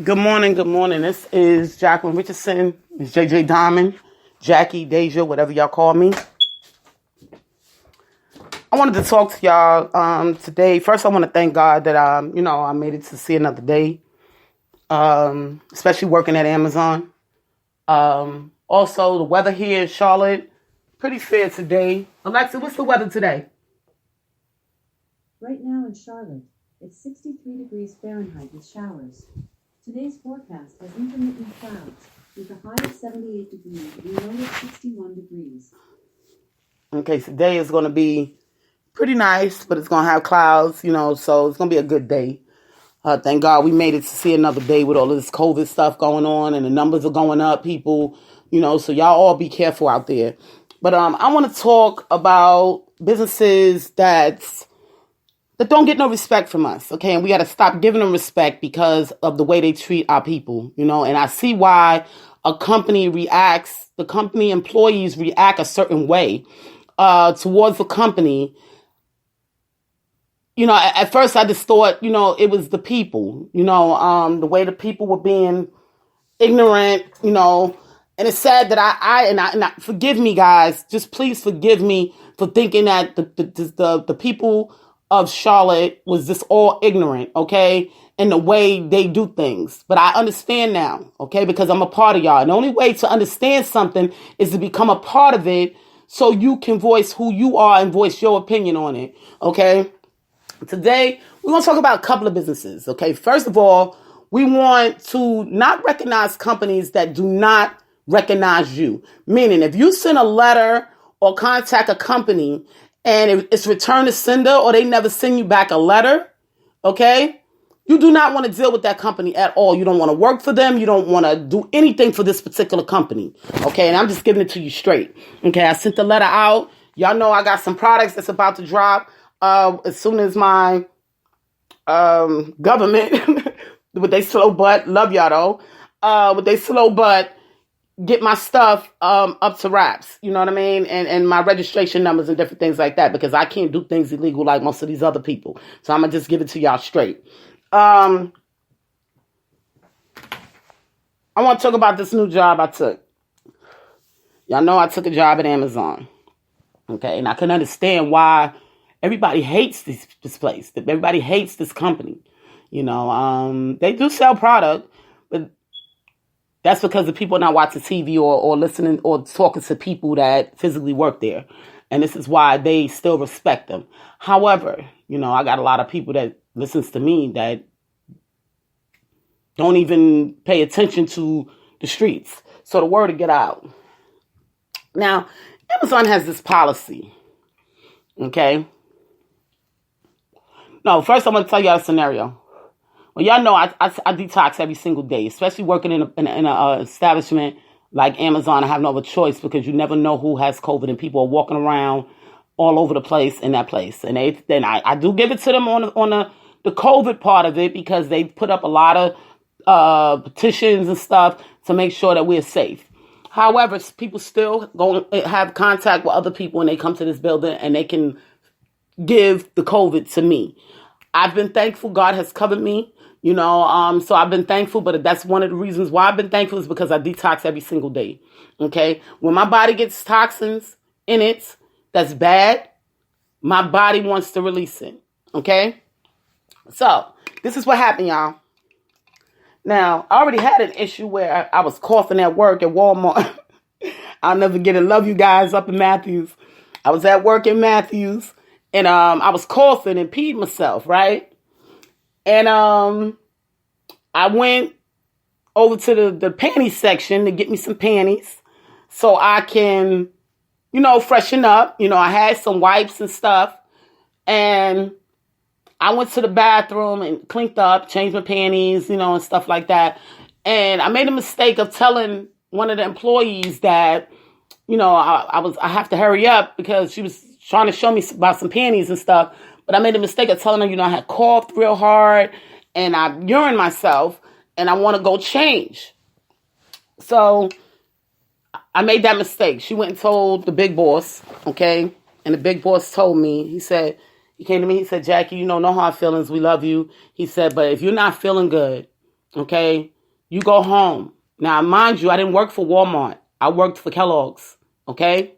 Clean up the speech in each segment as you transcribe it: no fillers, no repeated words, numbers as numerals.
Good morning, good morning. This is Jacqueline Richardson. It's JJ Diamond, Jackie, Deja, whatever y'all call me. I wanted to talk to y'all today. First, I want to thank God that I made it to see another day. Especially working at Amazon. Also, the weather here in Charlotte, pretty fair today. Alexa, what's the weather today? Right now in Charlotte, it's 63 degrees Fahrenheit with showers. Today's forecast has intermittent clouds with a high of 78 degrees and a low of 61 degrees. Okay, today is going to be pretty nice, but it's going to have clouds, so it's going to be a good day. Thank God we made it to see another day with all of this COVID stuff going on and the numbers are going up, people, so y'all all be careful out there. But I want to talk about businesses that don't get no respect from us, okay? And we got to stop giving them respect because of the way they treat our people, and I see why the company employees react a certain way towards the company. At first I just thought, it was the people, the way the people were being ignorant, and it's sad that I forgive me, guys, just please forgive me for thinking that the people of Charlotte was just all ignorant, okay, in the way they do things. But I understand now, okay, because I'm a part of y'all. And the only way to understand something is to become a part of it so you can voice who you are and voice your opinion on it, okay? Today, we're going to talk about a couple of businesses, okay? First of all, we want to not recognize companies that do not recognize you. Meaning, if you send a letter or contact a company and it's return to sender or they never send you back a letter, okay? You do not want to deal with that company at all. You don't want to work for them. You don't want to do anything for this particular company, okay? And I'm just giving it to you straight, okay? I sent the letter out. Y'all know I got some products that's about to drop as soon as my government, with they slow butt, love y'all though, with they slow butt, get my stuff up to wraps, you know what I mean? And my registration numbers and different things like that, because I can't do things illegal like most of these other people. So I'm going to just give it to y'all straight. I want to talk about this new job I took. Y'all know I took a job at Amazon. Okay, and I can understand why everybody hates this place. Everybody hates this company. They do sell product, but that's because the people are not watching TV or listening or talking to people that physically work there. And this is why they still respect them. However, I got a lot of people that listens to me that don't even pay attention to the streets. So the word will get out. Now, Amazon has this policy. Okay? No, first I'm going to tell y'all a scenario. Well, y'all know I detox every single day, especially working in an establishment like Amazon. I have no other choice because you never know who has COVID, and people are walking around all over the place in that place. And I do give it to them on the COVID part of it because they put up a lot of petitions and stuff to make sure that we're safe. However, people still go have contact with other people when they come to this building, and they can give the COVID to me. I've been thankful. God has covered me, so I've been thankful, but that's one of the reasons why I've been thankful is because I detox every single day. Okay. When my body gets toxins in it, that's bad. My body wants to release it. Okay. So this is what happened, y'all. Now, I already had an issue where I was coughing at work at Walmart. I'll never get it. Love you guys up in Matthews. I was at work in Matthews. And I was coughing and peed myself, right? And I went over to the panty section to get me some panties so I can, freshen up. I had some wipes and stuff. And I went to the bathroom and cleaned up, changed my panties, and stuff like that. And I made a mistake of telling one of the employees that, I have to hurry up because she was trying to show me about some panties and stuff. But I made a mistake of telling her, I had coughed real hard and I urined myself and I want to go change. So I made that mistake. She went and told the big boss, okay? And the big boss told me, he came to me, he said, Jackie, no hard feelings. We love you. He said, but if you're not feeling good, Okay? You go home. Now, mind you, I didn't work for Walmart. I worked for Kellogg's. Okay?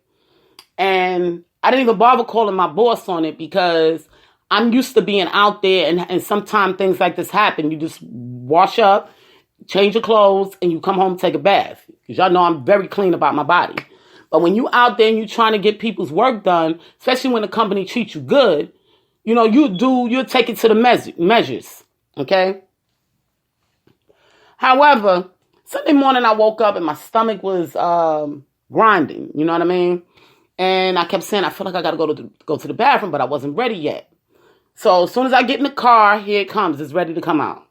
And I didn't even bother calling my boss on it because I'm used to being out there, and sometimes things like this happen. You just wash up, change your clothes, and you come home and take a bath. Because y'all know I'm very clean about my body. But when you out there and you trying to get people's work done, especially when the company treats you good, you'll take it to the measures. Okay? However, Sunday morning I woke up and my stomach was grinding. You know what I mean? And I kept saying, I feel like I got to go to the bathroom, but I wasn't ready yet. So as soon as I get in the car, here it comes. It's ready to come out.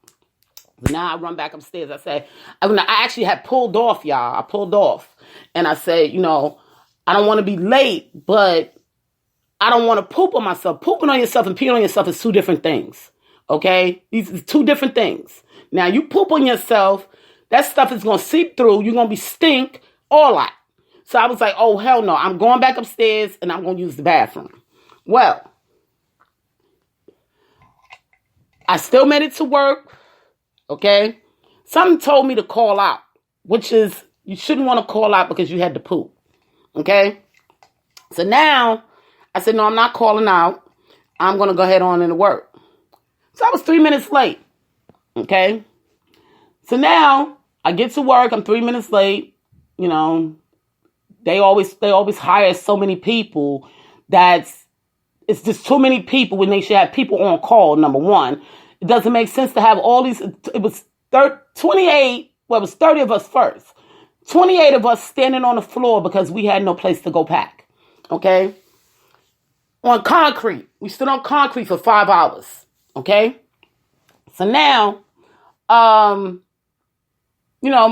Now I run back upstairs. I actually had pulled off, y'all. I pulled off. And I said, I don't want to be late, but I don't want to poop on myself. Pooping on yourself and peeing on yourself is two different things. Okay? These are two different things. Now, you poop on yourself, that stuff is going to seep through. You're going to be stink, all that. So I was like, oh, hell no. I'm going back upstairs and I'm going to use the bathroom. Well, I still made it to work. Okay? Something told me to call out, which is you shouldn't want to call out because you had to poop. Okay? So now I said, no, I'm not calling out. I'm going to go ahead on into work. So I was 3 minutes late. Okay? So now I get to work. I'm 3 minutes late. They always hire so many people it's just too many people when they should have people on call, number one. It doesn't make sense to have all these. It was 28. Well, it was 30 of us first. 28 of us standing on the floor because we had no place to go pack. Okay? On concrete. We stood on concrete for 5 hours. Okay? So now, my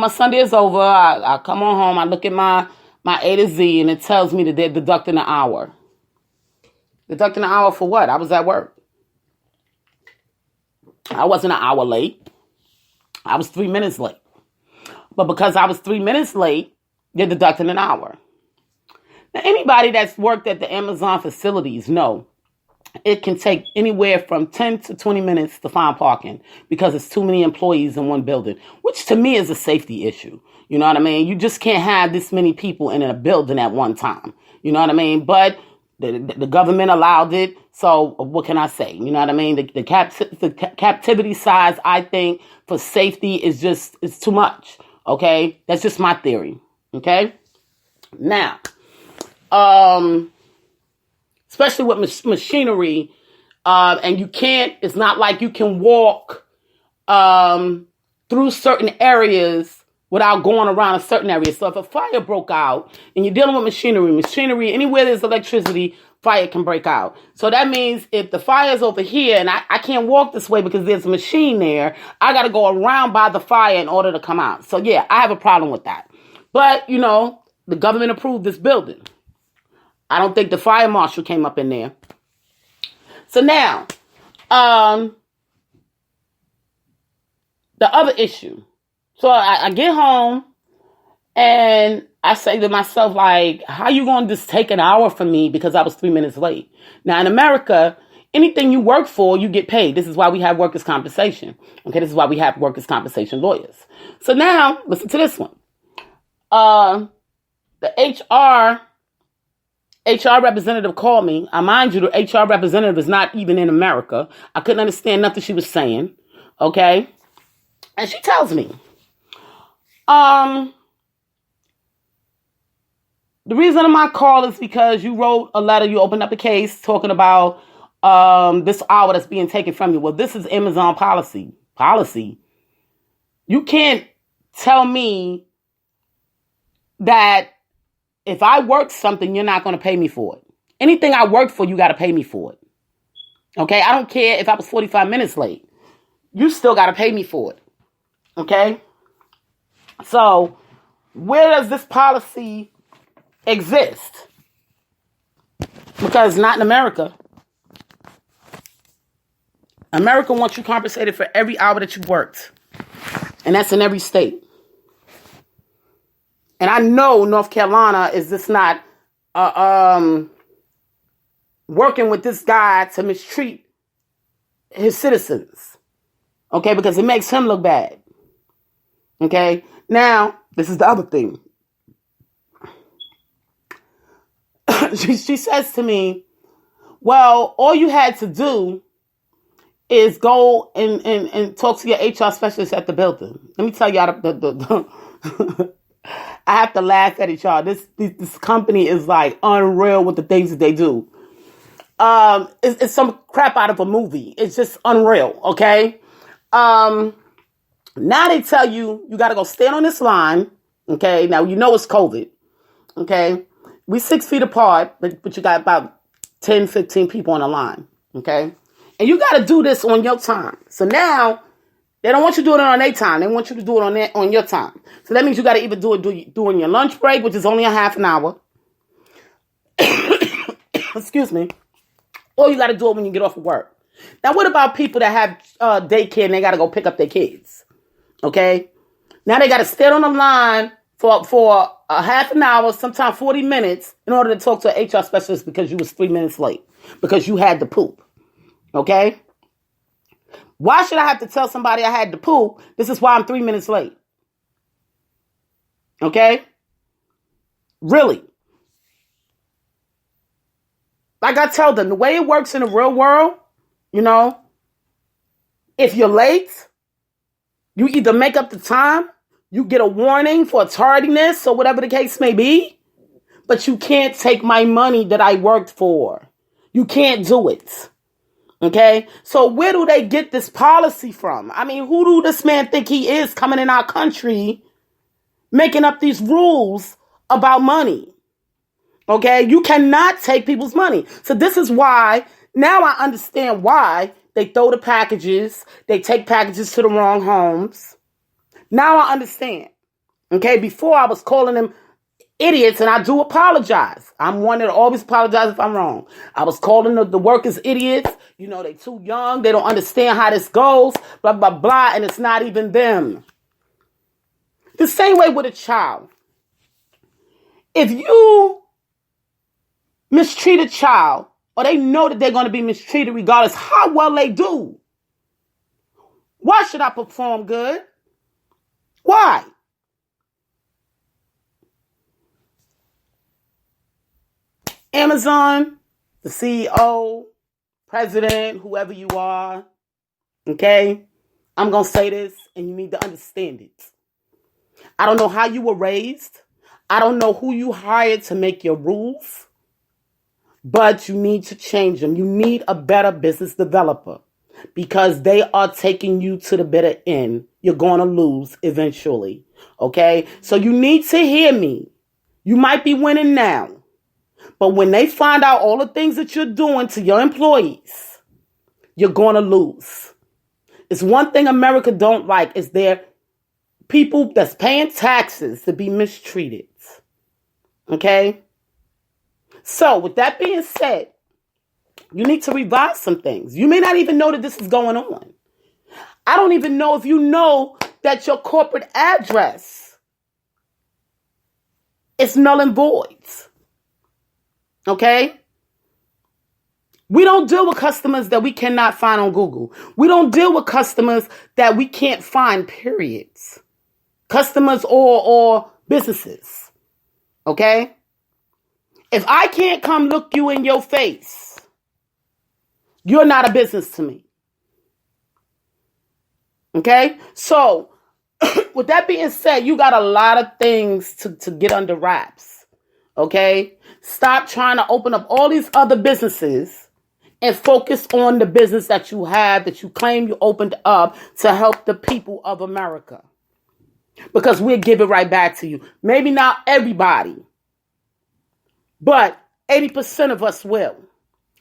Sunday is over. I come on home. I look at my A to Z, and it tells me that they're deducting an hour. Deducting an hour for what? I was at work. I wasn't an hour late. I was 3 minutes late. But because I was 3 minutes late, they're deducting an hour. Now, anybody that's worked at the Amazon facilities know it can take anywhere from 10 to 20 minutes to find parking because it's too many employees in one building, which to me is a safety issue. You know what I mean? You just can't have this many people in a building at one time. You know what I mean? But the government allowed it. So what can I say? You know what I mean? The captivity size, I think, for safety is too much. Okay? That's just my theory. Okay? Now, especially with machinery, and it's not like you can walk through certain areas without going around a certain area. So if a fire broke out and you're dealing with machinery, anywhere there's electricity, fire can break out. So that means if the fire is over here and I can't walk this way because there's a machine there, I got to go around by the fire in order to come out. So yeah, I have a problem with that. But, the government approved this building. I don't think the fire marshal came up in there. So now, the other issue. So I get home and I say to myself, like, how you going to just take an hour from me because I was 3 minutes late? Now, in America, anything you work for, you get paid. This is why we have workers' compensation. Okay, this is why we have workers' compensation lawyers. So now, listen to this one. The HR representative called me. I mind you, the HR representative is not even in America. I couldn't understand nothing she was saying. Okay? And she tells me, the reason of my call is because you wrote a letter, you opened up a case talking about this hour that's being taken from you. Well, this is Amazon policy. You can't tell me that if I work something, you're not going to pay me for it. Anything I work for, you got to pay me for it. Okay? I don't care if I was 45 minutes late. You still got to pay me for it. Okay? So, where does this policy exist? Because not in America. America wants you compensated for every hour that you worked. And that's in every state. And I know North Carolina is just not working with this guy to mistreat his citizens. Okay, because it makes him look bad. Okay? Now, this is the other thing. she says to me, well, all you had to do is go and talk to your HR specialist at the building. Let me tell y'all, I have to laugh at each y'all. This company is like unreal with the things that they do. It's some crap out of a movie. It's just unreal, okay? Now they tell you got to go stand on this line, okay? Now, you know it's COVID, okay? We 6 feet apart, but you got about 10, 15 people on the line, okay? And you got to do this on your time. So now, they don't want you doing it on their time. They want you to do it on your time. So that means you got to either do it during your lunch break, which is only a half an hour. Excuse me. Or you got to do it when you get off of work. Now, what about people that have daycare and they got to go pick up their kids? Okay? Now they got to stand on the line for a half an hour, sometimes 40 minutes, in order to talk to an HR specialist because you was 3 minutes late. Because you had to poop. Okay? Why should I have to tell somebody I had to poop? This is why I'm 3 minutes late. Okay? Really? Like I tell them, the way it works in the real world, if you're late, you either make up the time, you get a warning for tardiness or whatever the case may be, but you can't take my money that I worked for. You can't do it. Okay? So where do they get this policy from? I mean, who do this man think he is coming in our country making up these rules about money? Okay? You cannot take people's money. So this is why, now I understand why they throw the packages, they take packages to the wrong homes. Now I understand. Okay? Before I was calling them idiots, and I do apologize. I'm one that always apologize if I'm wrong. I was calling the workers idiots. They too young. They don't understand how this goes. Blah, blah, blah. And it's not even them. The same way with a child. If you mistreat a child, or they know that they're going to be mistreated regardless how well they do, why should I perform good? Why? Amazon, the CEO, president, whoever you are, okay? I'm going to say this, and you need to understand it. I don't know how you were raised. I don't know who you hired to make your rules, but you need to change them. You need a better business developer because they are taking you to the bitter end. You're going to lose eventually, okay? So you need to hear me. You might be winning now. But when they find out all the things that you're doing to your employees, you're going to lose. It's one thing America don't like is their people that's paying taxes to be mistreated. Okay? So, with that being said, you need to revise some things. You may not even know that this is going on. I don't even know if you know that your corporate address is null and void. Okay? We don't deal with customers that we cannot find on Google. We don't deal with customers that we can't find, periods. Customers or businesses. Okay? If I can't come look you in your face, you're not a business to me. Okay? So, with that being said, you got a lot of things to get under wraps. Okay? Stop trying to open up all these other businesses and focus on the business that you have, that you claim you opened up to help the people of America. Because we'll give it right back to you. Maybe not everybody, but 80% of us will.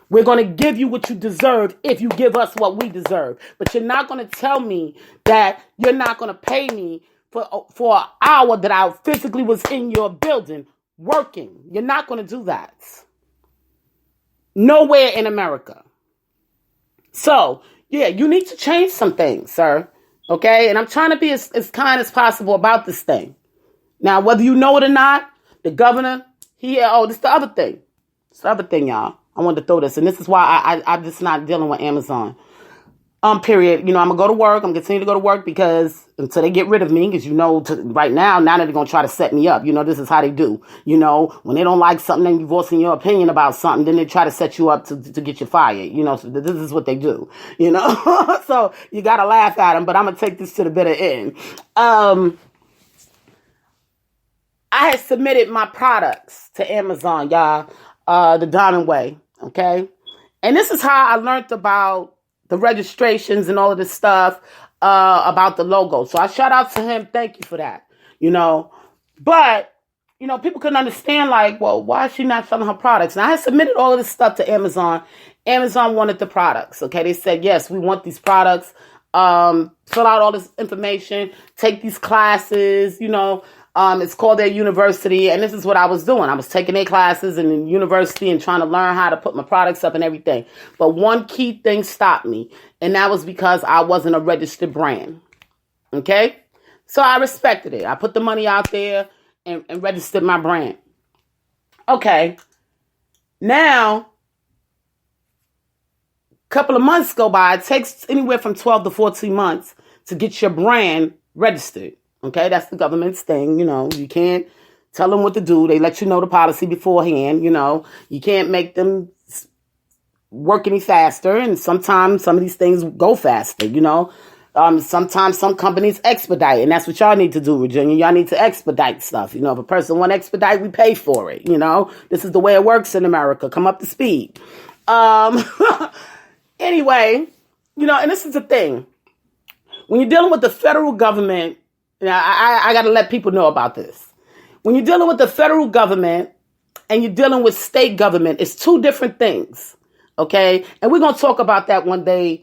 We're going to give you what you deserve if you give us what we deserve. But you're not going to tell me that you're not going to pay me for an hour that I physically was in your building working. You're not going to do that. Nowhere in America. So, yeah, you need to change some things, sir. Okay? And I'm trying to be as kind as possible about this thing. Now, whether you know it or not, the governor, this is the other thing. It's the other thing, y'all. I wanted to throw this. And this is why I'm just not dealing with Amazon. period. You know, I'm going to go to work. I'm going to continue to go to work because until they get rid of me, because right now they're going to try to set me up. You know, this is how they do. You know, when they don't like something and you're voicing your opinion about something, then they try to set you up to get you fired. You know, so this is what they do, you know. So you got to laugh at them, but I'm going to take this to the bitter end. I had submitted my products to Amazon, y'all, the Diamond Way, okay? And this is how I learned about the registrations and all of this stuff about the logo. So I shout out to him. Thank you for that, you know. But, you know, people couldn't understand, like, well, why is she not selling her products? And I had submitted all of this stuff to Amazon. Amazon wanted the products, okay? They said, yes, we want these products. Fill out all this information. Take these classes, you know. It's called their university, and this is what I was doing. I was taking their classes in the university and trying to learn how to put my products up and everything. But one key thing stopped me, and that was because I wasn't a registered brand. Okay? So I respected it. I put the money out there and registered my brand. Okay. Now, a couple of months go by. It takes anywhere from 12 to 14 months to get your brand registered. Okay, that's the government's thing, you know. You can't tell them what to do. They let you know the policy beforehand, you know. You can't make them work any faster, and sometimes some of these things go faster, you know. Sometimes some companies expedite, and that's what y'all need to do, Virginia. Y'all need to expedite stuff. You know, if a person wants to expedite, we pay for it, you know. This is the way it works in America. Come up to speed. Anyway, you know, and this is the thing. When you're dealing with the federal government, now, I got to let people know about this. When you're dealing with the federal government and you're dealing with state government, it's two different things, okay? And we're going to talk about that one day.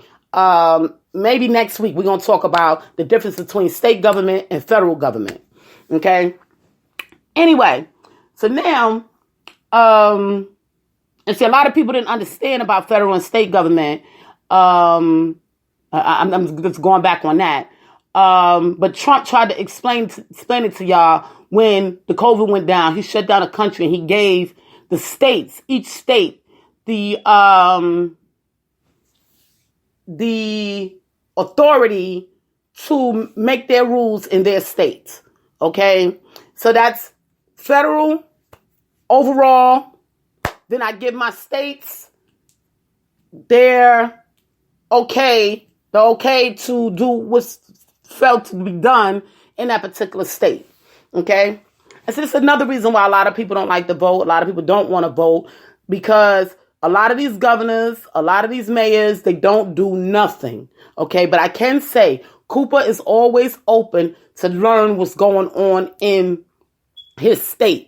Maybe next week, we're going to talk about the difference between state government and federal government, okay? Anyway, so now, and see, a lot of people didn't understand about federal and state government. I'm just going back on that. But Trump tried to explain it to y'all when the COVID went down. He shut down the country and he gave the states, each state, the authority to make their rules in their states. Okay, so that's federal overall. Then I give my states their okay to do what's felt to be done in that particular state. Okay? And so this is another reason why a lot of people don't like to vote. A lot of people don't want to vote because a lot of these governors, a lot of these mayors, they don't do nothing. Okay? But I can say Cooper is always open to learn what's going on in his state.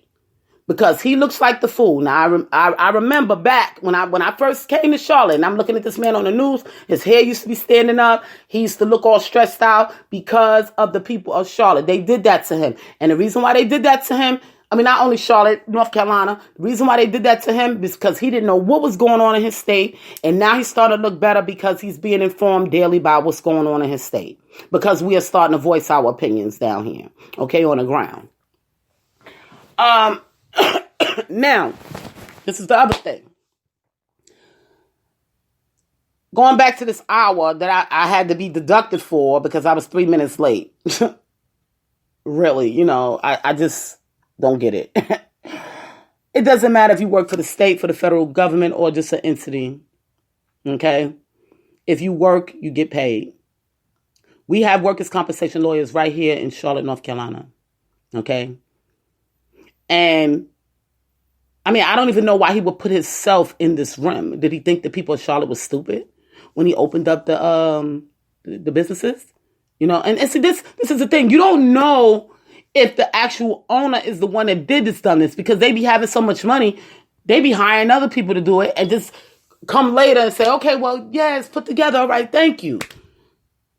Because he looks like the fool. Now, I remember back when I first came to Charlotte, and I'm looking at this man on the news, his hair used to be standing up. He used to look all stressed out because of the people of Charlotte. They did that to him. And the reason why they did that to him, I mean, not only Charlotte, North Carolina, the reason why they did that to him is because he didn't know what was going on in his state. And now he's starting to look better because he's being informed daily by what's going on in his state. Because we are starting to voice our opinions down here, okay, on the ground. Now, this is the other thing. Going back to this hour that I had to be deducted for because I was 3 minutes late. Really, you know, I just don't get it. It doesn't matter if you work for the state, for the federal government, or just an entity. Okay? If you work, you get paid. We have workers' compensation lawyers right here in Charlotte, North Carolina. Okay? And I mean, I don't even know why he would put himself in this rim. Did he think the people of Charlotte was stupid when he opened up the businesses? You know, and see, this is the thing. You don't know if the actual owner is the one that done this because they be having so much money. They be hiring other people to do it and just come later and say, okay, well, yeah, it's put together. All right, thank you.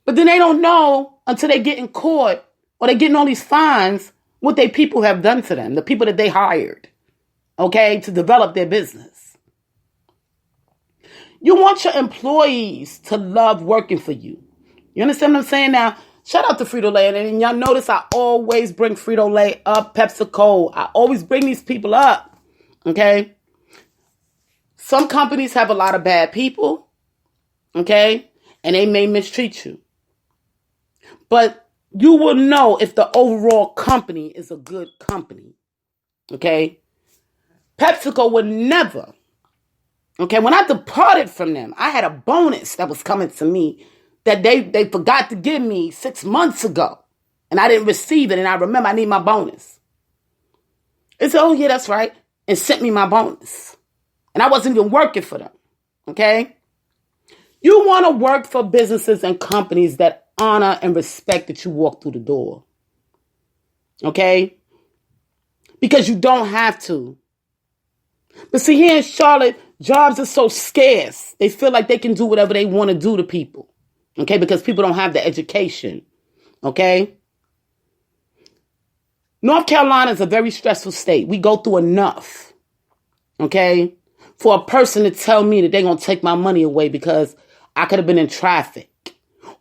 But then they don't know until they get in court or they're getting all these fines what they people have done to them, the people that they hired. Okay, to develop their business. You want your employees to love working for you. You understand what I'm saying? Now, shout out to Frito-Lay. And y'all notice I always bring Frito-Lay up, PepsiCo. I always bring these people up. Okay? Some companies have a lot of bad people. Okay? and they may mistreat you. But you will know if the overall company is a good company. Okay? PepsiCo would never. Okay, when I departed from them, I had a bonus that was coming to me that they forgot to give me 6 months ago. And I didn't receive it. And I remember I need my bonus. They said, oh, yeah, that's right. And sent me my bonus. And I wasn't even working for them. Okay? You want to work for businesses and companies that honor and respect that you walk through the door. Okay? Because you don't have to. But see, here in Charlotte, jobs are so scarce. They feel like they can do whatever they want to do to people. Okay? Because people don't have the education. Okay? North Carolina is a very stressful state. We go through enough. Okay? For a person to tell me that they're going to take my money away because I could have been in traffic.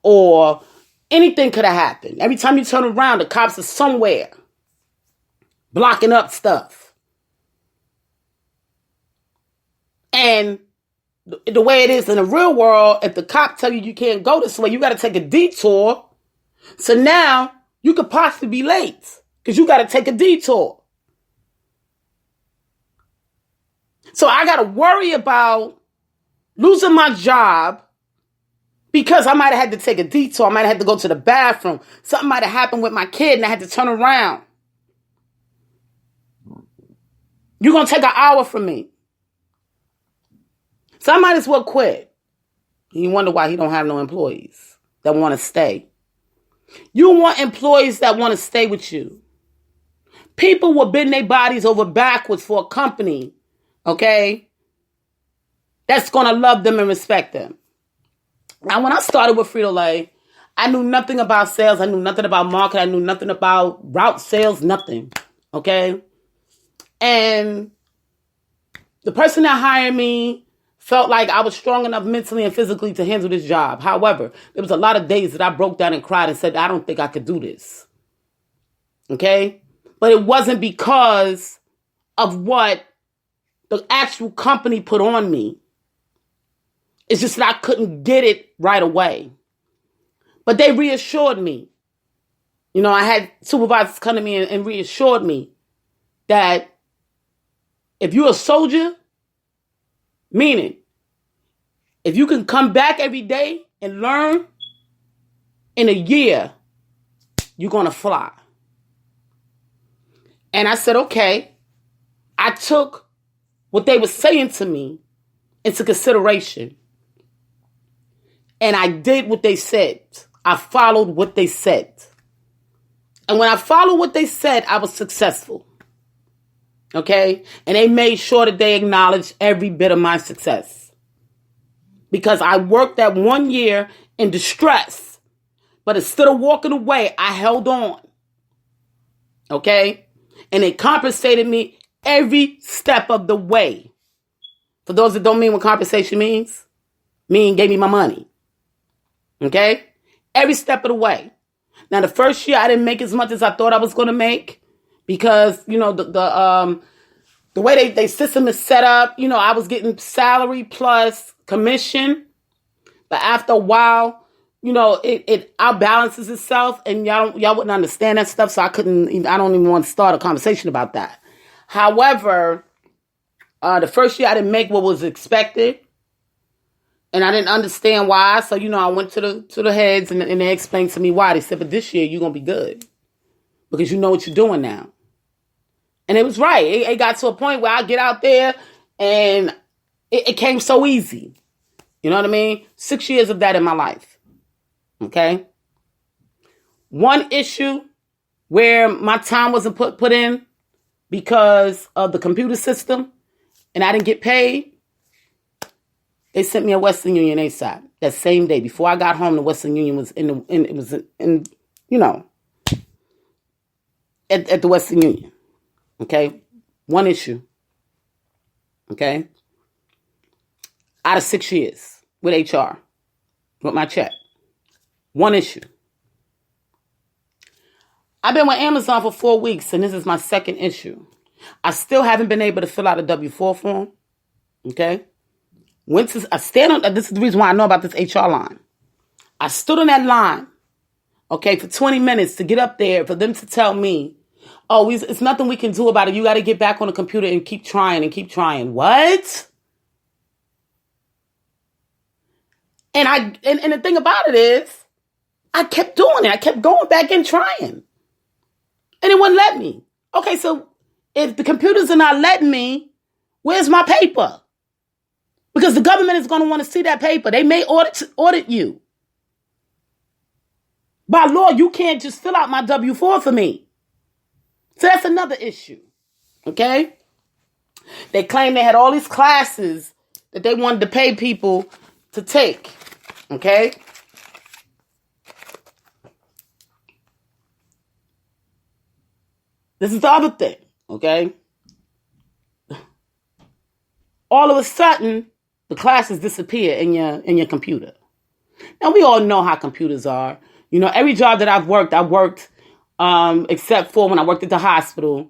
Or anything could have happened. Every time you turn around, the cops are somewhere blocking up stuff. And the way it is in the real world, if the cop tell you can't go this way, you got to take a detour. So now you could possibly be late because you got to take a detour. So I got to worry about losing my job because I might have had to take a detour. I might have had to go to the bathroom. Something might have happened with my kid and I had to turn around. You're going to take an hour from me. So I might as well quit. You wonder why he don't have no employees that want to stay. You want employees that want to stay with you. People will bend their bodies over backwards for a company, okay, that's going to love them and respect them. Now, when I started with Frito-Lay, I knew nothing about sales. I knew nothing about marketing. I knew nothing about route sales, nothing, okay? And the person that hired me felt like I was strong enough mentally and physically to handle this job. However, there was a lot of days that I broke down and cried and said, I don't think I could do this. Okay? But it wasn't because of what the actual company put on me. It's just that I couldn't get it right away. But they reassured me. You know, I had supervisors come to me and reassured me that if you're a soldier, meaning, if you can come back every day and learn, in a year, you're going to fly. And I said, okay. I took what they were saying to me into consideration. And I did what they said. I followed what they said. And when I followed what they said, I was successful. Okay? And they made sure that they acknowledged every bit of my success. Because I worked that 1 year in distress. But instead of walking away, I held on. Okay? And they compensated me every step of the way. For those that don't mean what compensation means, gave me my money. Okay? Every step of the way. Now, the first year, I didn't make as much as I thought I was going to make. Because, you know, the way they system is set up, you know, I was getting salary plus commission. But after a while, you know, it outbalances itself. And y'all wouldn't understand that stuff. So I don't even want to start a conversation about that. However, the first year I didn't make what was expected. And I didn't understand why. So, you know, I went to the heads and they explained to me why. They said, but this year you're going to be good. Because you know what you're doing now. And it was right. It got to a point where I get out there and it came so easy. You know what I mean? 6 years of that in my life. Okay? One issue where my time wasn't put in because of the computer system and I didn't get paid, they sent me a Western Union ASAP that same day. Before I got home, the Western Union was at the Western Union. Okay? One issue. Okay? Out of 6 years with HR. With my check. One issue. I've been with Amazon for 4 weeks and this is my second issue. I still haven't been able to fill out a W-4 form. Okay? This is the reason why I know about this HR line. I stood on that line, okay, for 20 minutes to get up there for them to tell me, oh, it's nothing we can do about it. You got to get back on the computer and keep trying and keep trying. What? And the thing about it is, I kept doing it. I kept going back and trying. And it wouldn't let me. Okay, so if the computers are not letting me, where's my paper? Because the government is going to want to see that paper. They may audit you. By law, you can't just fill out my W-4 for me. So that's another issue. Okay? They claim they had all these classes that they wanted to pay people to take. Okay? This is the other thing. Okay? All of a sudden, the classes disappear in your computer. Now, we all know how computers are. You know, every job that I've worked, except for when I worked at the hospital,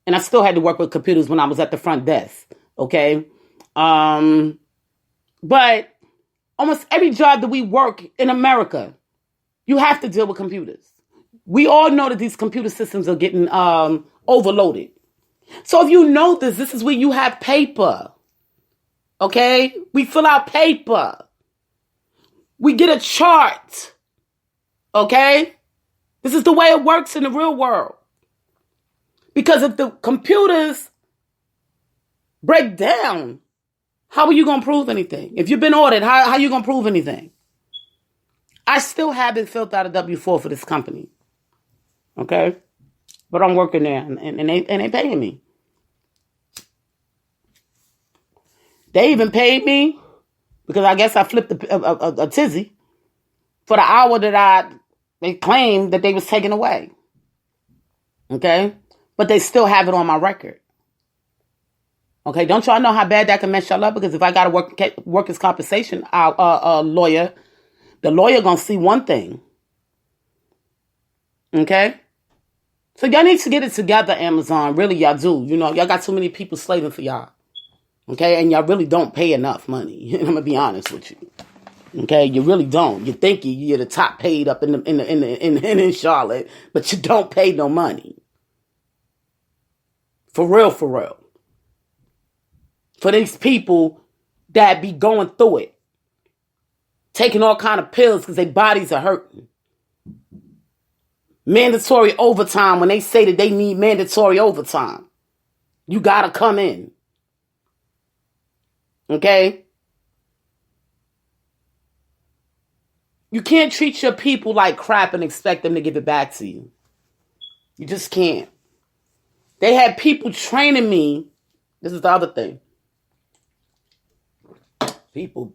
and I still had to work with computers when I was at the front desk, okay? But almost every job that we work in America, you have to deal with computers. We all know that these computer systems are getting overloaded. So if you know this is where you have paper, okay? We fill out paper. We get a chart, okay? This is the way it works in the real world. Because if the computers break down, how are you going to prove anything? If you've been audited, how are you going to prove anything? I still haven't filled out a W-4 for this company. Okay? But I'm working there and they paying me. They even paid me, because I guess I flipped a tizzy, for the hour that they claimed that they was taking away. Okay? But they still have it on my record. Okay? Don't y'all know how bad that can mess y'all up? Because if I got a workers' compensation lawyer, the lawyer gonna see one thing. Okay? So y'all need to get it together, Amazon. Really, y'all do. You know, y'all got too many people slaving for y'all. Okay? And y'all really don't pay enough money. I'm gonna be honest with you. Okay, you really don't. You think you're the top paid up in Charlotte, but you don't pay no money. For real, for real. For these people that be going through it, taking all kind of pills because their bodies are hurting. Mandatory overtime, when they say that they need mandatory overtime, you gotta come in. Okay? You can't treat your people like crap and expect them to give it back to you. You just can't. They had people training me. This is the other thing. People.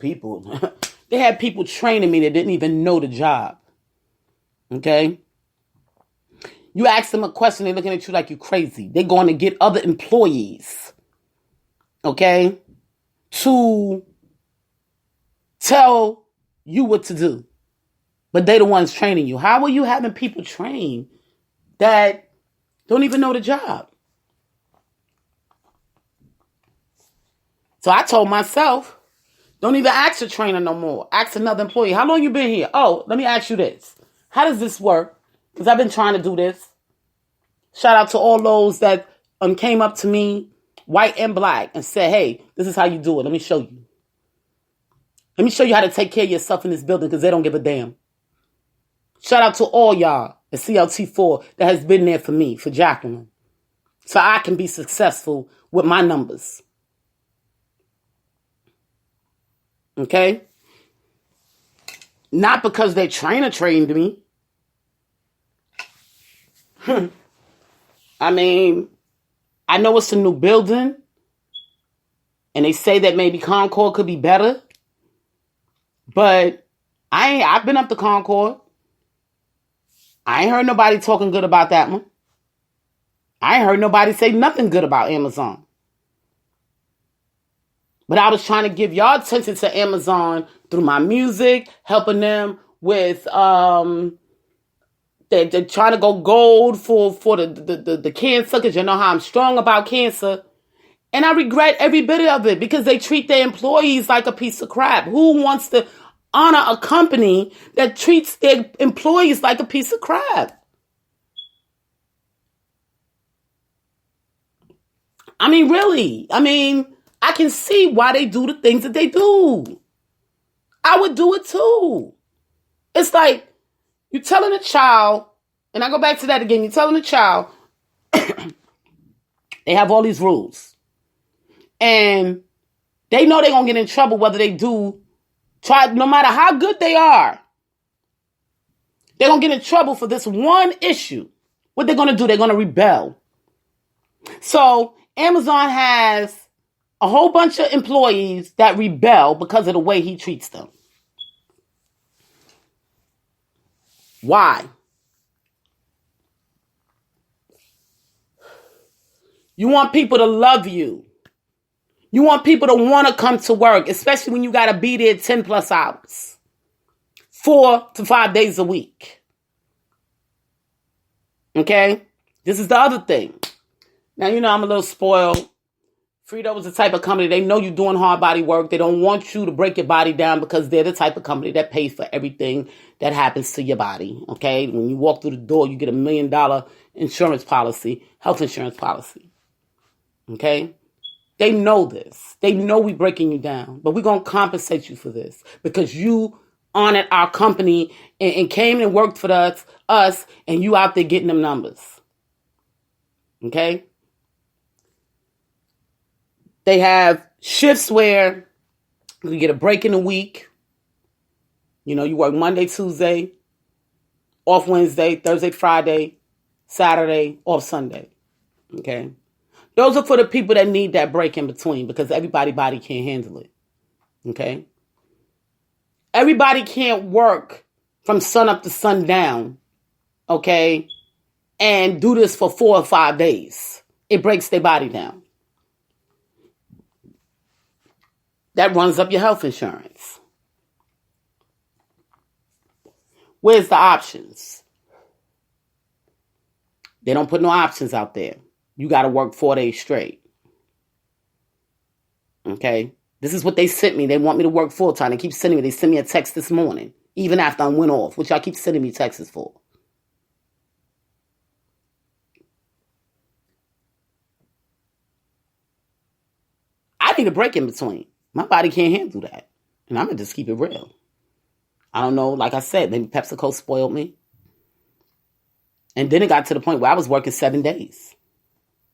They had people training me that didn't even know the job. Okay? You ask them a question, they're looking at you like you're crazy. They're going to get other employees, okay, to tell you what to do. But they the ones training you. How are you having people train that don't even know the job? So I told myself, don't even ask a trainer no more. Ask another employee. How long you been here? Oh, let me ask you this. How does this work? Because I've been trying to do this. Shout out to all those that came up to me, white and black, and said, hey, this is how you do it. Let me show you. Let me show you how to take care of yourself in this building, because they don't give a damn. Shout out to all y'all at CLT4 that has been there for me, for Jacqueline, so I can be successful with my numbers. Okay? Not because their trainer trained me. I mean, I know it's a new building, and they say that maybe Concord could be better, but I've been up to Concord. I ain't heard nobody talking good about that one. I ain't heard nobody say nothing good about Amazon. But I was trying to give y'all attention to Amazon through my music, helping them with, they're trying to go gold for the cancer, because you know how I'm strong about cancer. And I regret every bit of it, because they treat their employees like a piece of crap. Who wants to honor a company that treats their employees like a piece of crap. I mean, really. I mean, I can see why they do the things that they do. I would do it too. It's like you're telling a child, and I go back to that again, you're telling a child, they have all these rules. And they know they're going to get in trouble whether they do, no matter how good they are. They're going to get in trouble for this one issue. What they're going to do, they're going to rebel. So Amazon has a whole bunch of employees that rebel because of the way he treats them. Why? You want people to love you. You want people to want to come to work, especially when you got to be there 10 plus hours, 4 to 5 days a week. Okay? This is the other thing. Now, you know, I'm a little spoiled. Frito is the type of company, they know you're doing hard body work. They don't want you to break your body down because they're the type of company that pays for everything that happens to your body. Okay? When you walk through the door, you get $1 million insurance policy, health insurance policy. Okay? They know this. They know we're breaking you down. But we're going to compensate you for this because you honored our company and came and worked for us, and you out there getting them numbers. Okay? They have shifts where you get a break in the week. You know, you work Monday, Tuesday, off Wednesday, Thursday, Friday, Saturday, off Sunday. Okay? Those are for the people that need that break in between because everybody's body can't handle it. Okay? Everybody can't work from sun up to sundown, okay, and do this for 4 or 5 days. It breaks their body down. That runs up your health insurance. Where's the options? They don't put no options out there. You got to work 4 days straight. Okay? This is what they sent me. They want me to work full time. They keep sending me. They sent me a text this morning, even after I went off, which y'all keep sending me texts for. I need a break in between. My body can't handle that. And I'm going to just keep it real. I don't know. Like I said, maybe PepsiCo spoiled me. And then it got to the point where I was working 7 days.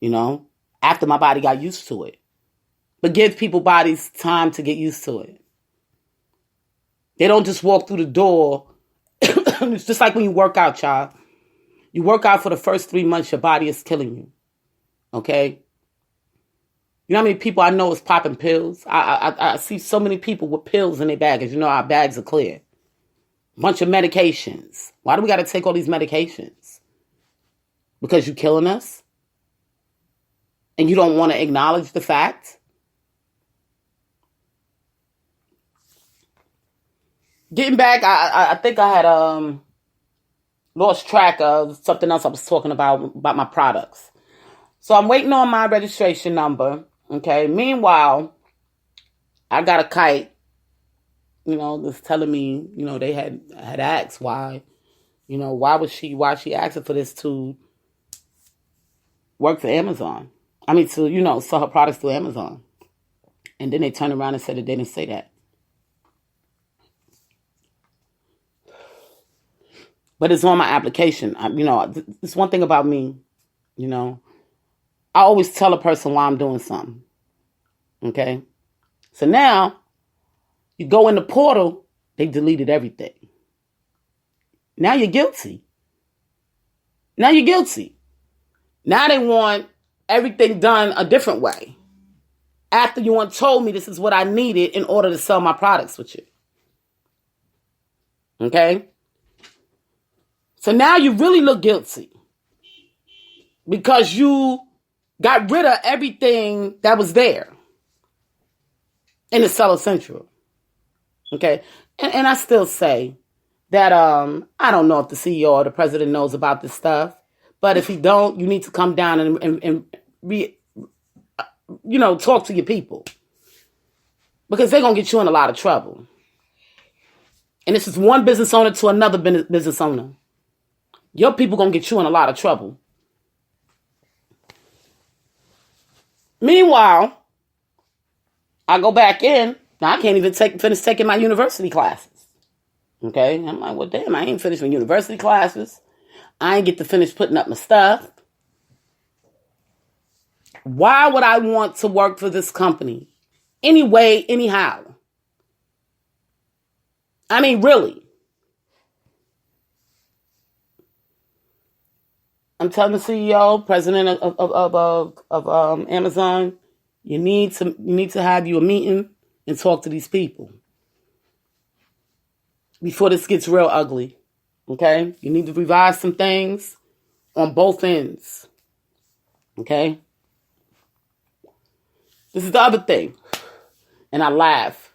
You know, after my body got used to it. But give people bodies time to get used to it. They don't just walk through the door. It's just like when you work out, child. You work out for the first 3 months, your body is killing you. Okay? You know how many people I know is popping pills? I see so many people with pills in their bags. You know, our bags are clear. Bunch of medications. Why do we got to take all these medications? Because you're killing us? And you don't want to acknowledge the fact? Getting back, I think I had lost track of something else I was talking about my products. So I'm waiting on my registration number. Okay. Meanwhile, I got a kite, you know, that's telling me, you know, they had asked why, you know, why she asking for this to work for Amazon. I mean, to, you know, sell her products through Amazon. And then they turned around and said that they didn't say that. But it's on my application. You know, it's one thing about me, you know. I always tell a person why I'm doing something. Okay? So now, you go in the portal, they deleted everything. Now you're guilty. Now you're guilty. Now they want everything done a different way. After you told me this is what I needed in order to sell my products with you. Okay? So now you really look guilty. Because you got rid of everything that was there in the Seller Central. Okay? And I still say that I don't know if the CEO or the president knows about this stuff. But if he don't, you need to come down and talk to your people. Because they're going to get you in a lot of trouble. And this is one business owner to another business owner. Your people going to get you in a lot of trouble. Meanwhile, I go back in. Now, I can't even finish taking my university classes. Okay? I'm like, well, damn, I ain't finished my university classes. I ain't get to finish putting up my stuff. Why would I want to work for this company? Anyway, anyhow. I mean, really. I'm telling the CEO, president of Amazon, you need to have you a meeting and talk to these people before this gets real ugly. Okay? You need to revise some things on both ends. Okay? This is the other thing. And I laugh.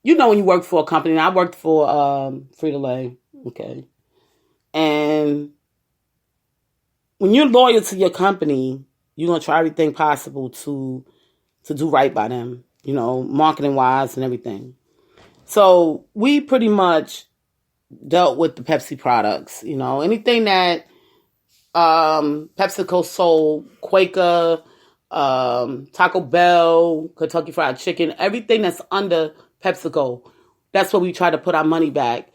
You know when you work for a company, and I worked for Frito-Lay, okay? And when you're loyal to your company, you're going to try everything possible to do right by them, you know, marketing-wise and everything. So we pretty much dealt with the Pepsi products, you know, anything that PepsiCo sold, Quaker, Taco Bell, Kentucky Fried Chicken, everything that's under PepsiCo, that's what we try to put our money back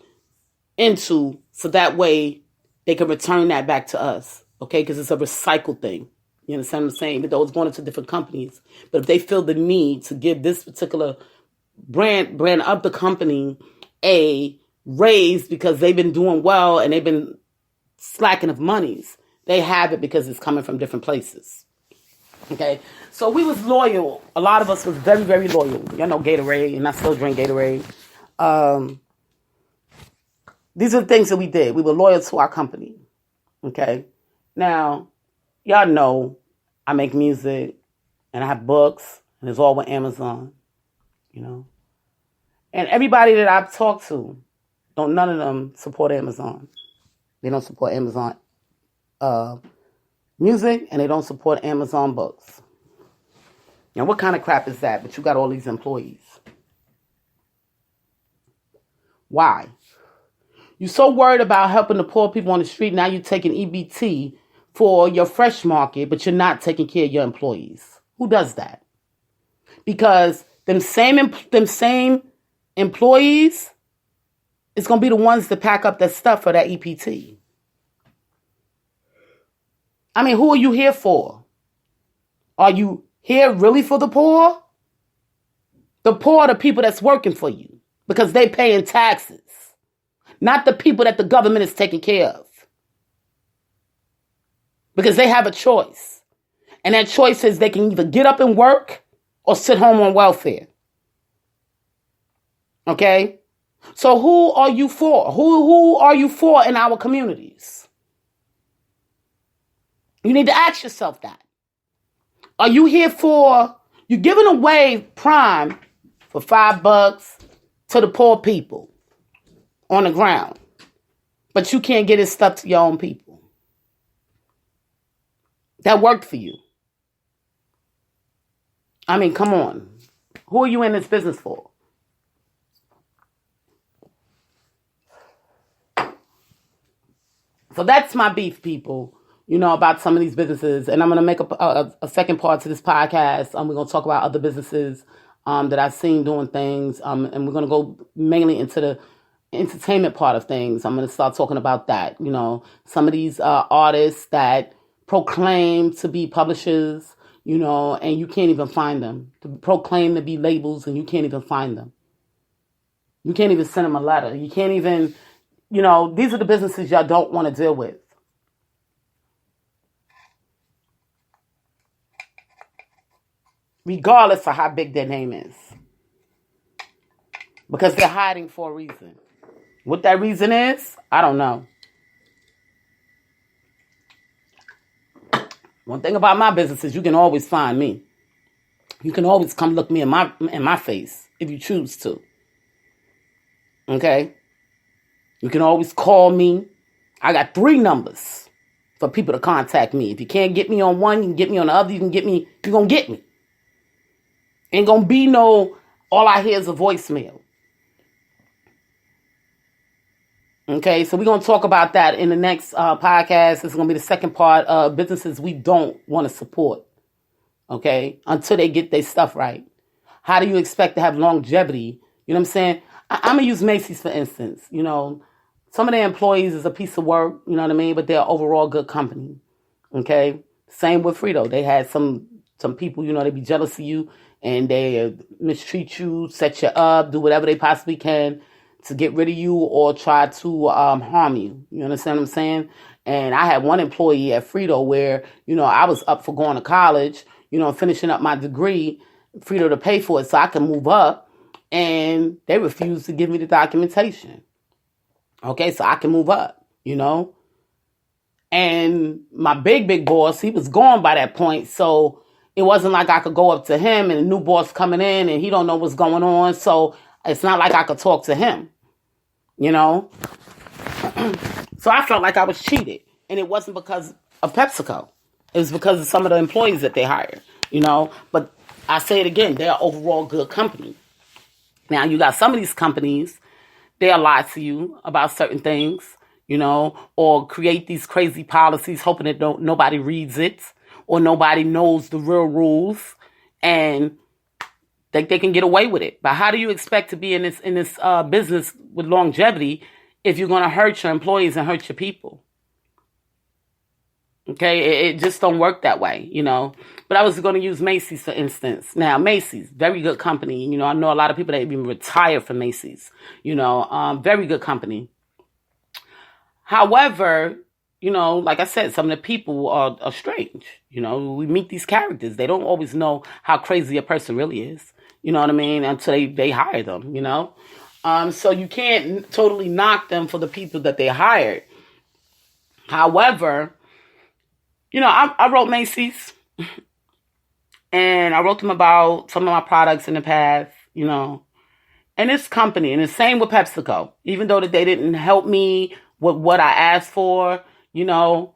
into, so that way they can return that back to us, okay? Because it's a recycled thing. You understand what I'm saying? Even though it's going into different companies. But if they feel the need to give this particular brand of the company a raise because they've been doing well and they've been slacking of monies, they have it because it's coming from different places. Okay, so we was loyal. A lot of us was very, very loyal. Y'all know Gatorade, and I still drink Gatorade. These are the things that we did. We were loyal to our company. Okay, now y'all know I make music, and I have books, and it's all with Amazon. You know, and everybody that I've talked to, none of them support Amazon. They don't support Amazon music, and they don't support Amazon books. Now, what kind of crap is that? But you got all these employees. Why? You're so worried about helping the poor people on the street. Now you're taking EBT for your fresh market, but you're not taking care of your employees. Who does that? Because them same employees is going to be the ones that pack up that stuff for that EPT. I mean, who are you here for? Are you here really for the poor? The poor are the people that's working for you because they paying taxes, not the people that the government is taking care of. Because they have a choice. And that choice is they can either get up and work or sit home on welfare. Okay? So who are you for? Who are you for in our communities? You need to ask yourself that. Are you here for, you're giving away Prime for $5 to the poor people on the ground, but you can't get his stuff to your own people. That worked for you. I mean, come on. Who are you in this business for? So that's my beef, people, you know, about some of these businesses. And I'm going to make a second part to this podcast. We're going to talk about other businesses that I've seen doing things. And we're going to go mainly into the entertainment part of things. I'm going to start talking about that. You know, some of these artists that proclaim to be publishers, you know, and you can't even find them. To proclaim to be labels and you can't even find them. You can't even send them a letter. You can't even, you know, these are the businesses y'all don't want to deal with. Regardless of how big their name is. Because they're hiding for a reason. What that reason is, I don't know. One thing about my business is you can always find me. You can always come look me in my face if you choose to. Okay? You can always call me. I got 3 numbers for people to contact me. If you can't get me on one, you can get me on the other. You're going to get me. Ain't gonna be no, all I hear is a voicemail. Okay, so we're going to talk about that in the next podcast. This is going to be the second part of businesses we don't want to support. Okay, until they get their stuff right. How do you expect to have longevity? You know what I'm saying? I'm going to use Macy's, for instance. You know, some of their employees is a piece of work, you know what I mean? But they're overall good company. Okay, same with Frito. They had some people, you know, they be jealous of you and they mistreat you, set you up, do whatever they possibly can to get rid of you or try to harm you. You understand what I'm saying? And I had one employee at Frito where, you know, I was up for going to college, you know, finishing up my degree, Frito to pay for it so I could move up. And they refused to give me the documentation. Okay, so I can move up, you know. And my big boss, he was gone by that point. So it wasn't like I could go up to him and a new boss coming in and he don't know what's going on. So it's not like I could talk to him. You know, so I felt like I was cheated, and it wasn't because of PepsiCo. It was because of some of the employees that they hired, you know. But I say it again, they're overall good company. Now, you got some of these companies, they'll lie to you about certain things, you know, or create these crazy policies hoping that nobody reads it or nobody knows the real rules, and think they can get away with it. But how do you expect to be in this business with longevity if you're going to hurt your employees and hurt your people? Okay, it just don't work that way, you know. But I was going to use Macy's, for instance. Now, Macy's, very good company. You know, I know a lot of people that even retired from Macy's. You know, very good company. However, you know, like I said, some of the people are strange. You know, we meet these characters. They don't always know how crazy a person really is. You know what I mean? Until they hire them, you know? So you can't totally knock them for the people that they hired. However, you know, I wrote Macy's. And I wrote them about some of my products in the past, you know. And this company, and the same with PepsiCo. Even though that they didn't help me with what I asked for, you know,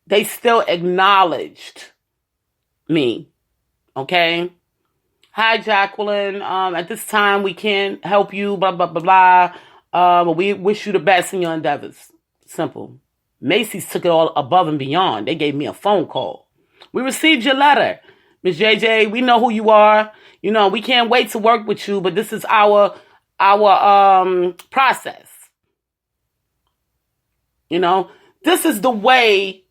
they still acknowledged me. Okay? Hi, Jacqueline. At this time, we can't help you, blah, blah, blah, blah. But we wish you the best in your endeavors. Simple. Macy's took it all above and beyond. They gave me a phone call. We received your letter. Ms. JJ, we know who you are. You know, we can't wait to work with you, but this is our process. You know, this is the way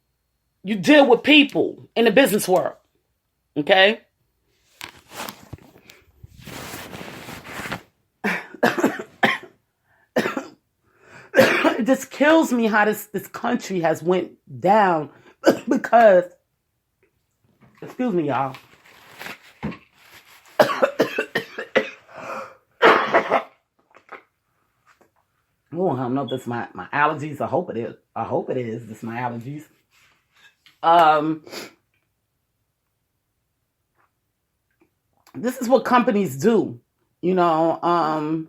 you deal with people in the business world. Okay? It just kills me how this country has went down because, excuse me, y'all. Oh, I don't know if this is my allergies. I hope it is. This is my allergies. This is what companies do, you know,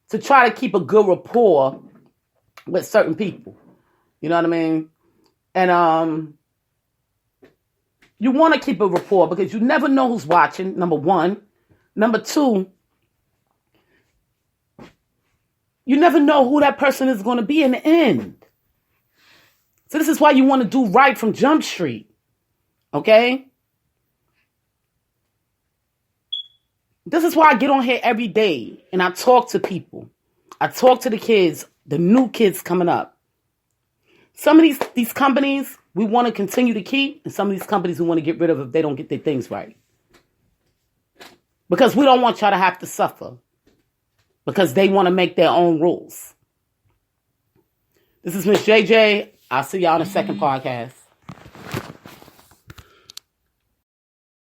to try to keep a good rapport with certain people. You know what I mean? And you want to keep a rapport because you never know who's watching, number one. Number two, you never know who that person is going to be in the end. So this is why you want to do right from Jump Street. Okay? This is why I get on here every day and I talk to people. I talk to the kids, the new kids coming up. Some of these companies we want to continue to keep, and some of these companies we want to get rid of if they don't get their things right. Because we don't want y'all to have to suffer. Because they want to make their own rules. This is Miss JJ. I'll see y'all on the second podcast.